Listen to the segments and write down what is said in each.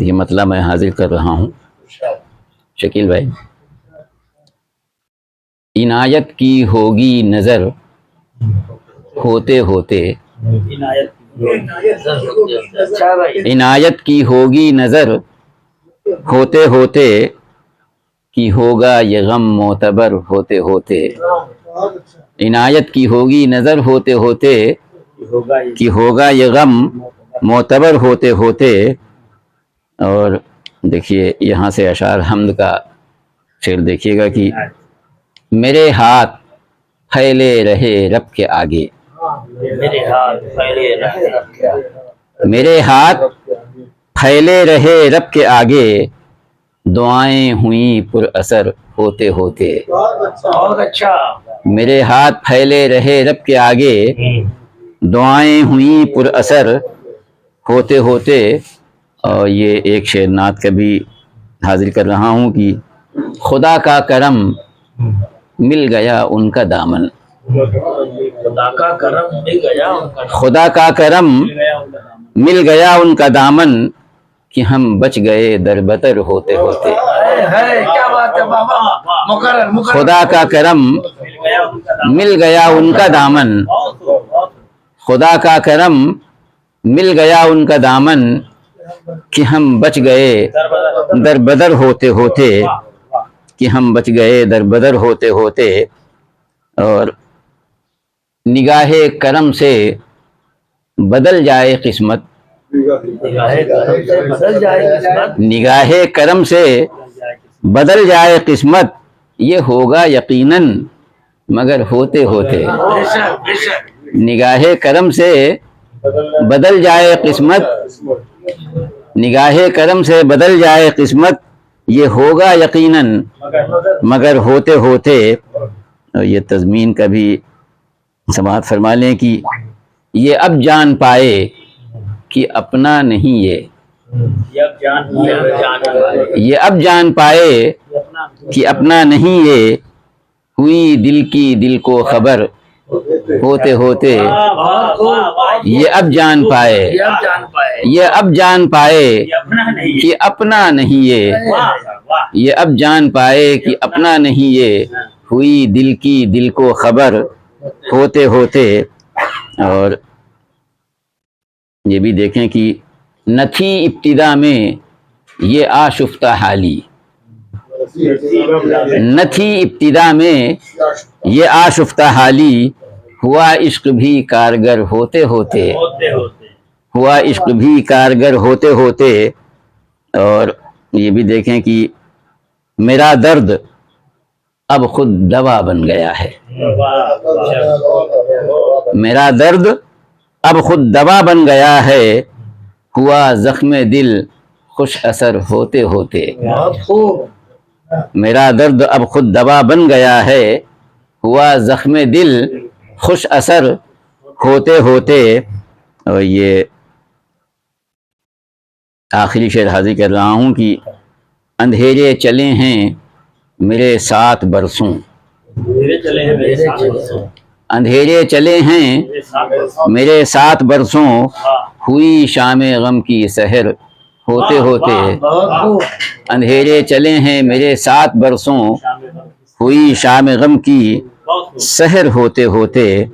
یہ مطلب میں حاضر کر رہا ہوں شکیل بھائی. عنایت کی ہوگی نظر ہوتے ہوتے، عنایت کی ہوگی نظر ہوتے ہوتے، کہ ہوگا یہ غم معتبر ہوتے ہوتے. عنایت کی ہوگی نظر ہوتے ہوتے، کہ ہوگا یہ غم معتبر ہوتے ہوتے. اور دیکھیے یہاں سے اشعار حمد کا شعر دیکھیے گا کہ میرے ہاتھ پھیلے رہے رب کے آگے، میرے ہاتھ پھیلے رہے رب کے آگے، دعائیں ہوئیں پر اثر ہوتے ہوتے. میرے ہاتھ پھیلے رہے رب کے آگے، دعائیں ہوئیں پر اثر ہوتے ہوتے. اور یہ ایک شعر نعت کا بھی حاضر کر رہا ہوں کہ خدا کا کرم مل گیا ان کا دامن، خدا کا کرم مل گیا ان کا دامن، کہ ہم بچ گئے در بدر ہوتے ہوتے. خدا کا کرم مل گیا ان کا دامن، خدا کا کرم مل گیا ان کا دامن، کہ ہم بچ گئے در بدر ہوتے ہوتے، کہ ہم بچ گئے در بدر ہوتے ہوتے. اور نگاہ کرم سے بدل جائے قسمت، نگاہ کرم سے بدل جائے قسمت، یہ ہوگا یقیناً مگر ہوتے ہوتے. نگاہ کرم سے بدل جائے قسمت، نگاہ کرم سے بدل جائے قسمت، یہ ہوگا یقیناً مگر ہوتے ہوتے. اور یہ تضمین کا بھی سماعت فرما لیں کہ یہ اب جان پائے کہ اپنا نہیں یہ اب جان پائے کہ اپنا نہیں یہ، ہوئی دل کی دل کو خبر ہوتے ہوتے. یہ اب جان پائے، یہ اب جان پائے کہ اپنا نہیں یہ اب جان پائے کہ اپنا نہیں یہ، ہوئی دل کی دل کو خبر ہوتے ہوتے. اور یہ بھی دیکھیں کہ نہ تھی ابتدا میں یہ آشفتہ حالی، نہ تھی ابتدا میں یہ آشفتہ حالی، ہوا عشق بھی کارگر ہوتے ہوتے، ہوا عشق بھی کارگر ہوتے ہوتے. اور یہ بھی دیکھیں کہ میرا درد اب خود دوا بن گیا ہے، میرا درد اب خود دوا بن گیا ہے، ہوا زخم دل خوش اثر ہوتے ہوتے. میرا درد اب خود دوا بن گیا ہے، ہوا زخم دل خوش اثر ہوتے ہوتے. اور یہ آخری شعر حاضر کر رہا ہوں کہ اندھیرے چلے ہیں میرے 7 برسوں، اندھیرے چلے ہیں میرے 7 برسوں، ہوئی شام غم کی سحر ہوتے ہوتے. اندھیرے چلے ہیں میرے 7 برسوں، ہوئی شام غم کی سحر ہوتے ہوتے.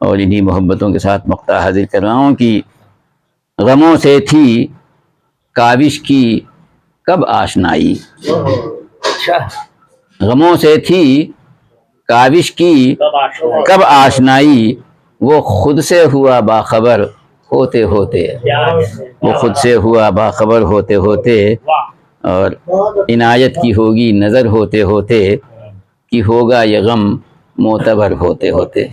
اور انہی محبتوں کے ساتھ مقطع حاضر کر رہا ہوں کہ غموں سے تھی کاوش کی کب آشنائی، غموں سے تھی کاوش کی کب آشنائی، وہ خود سے ہوا باخبر ہوتے ہوتے، وہ خود سے ہوا باخبر ہوتے ہوتے. اور عنایت کی ہوگی نظر ہوتے ہوتے، کہ ہوگا یہ غم معتبر ہوتے ہوتے.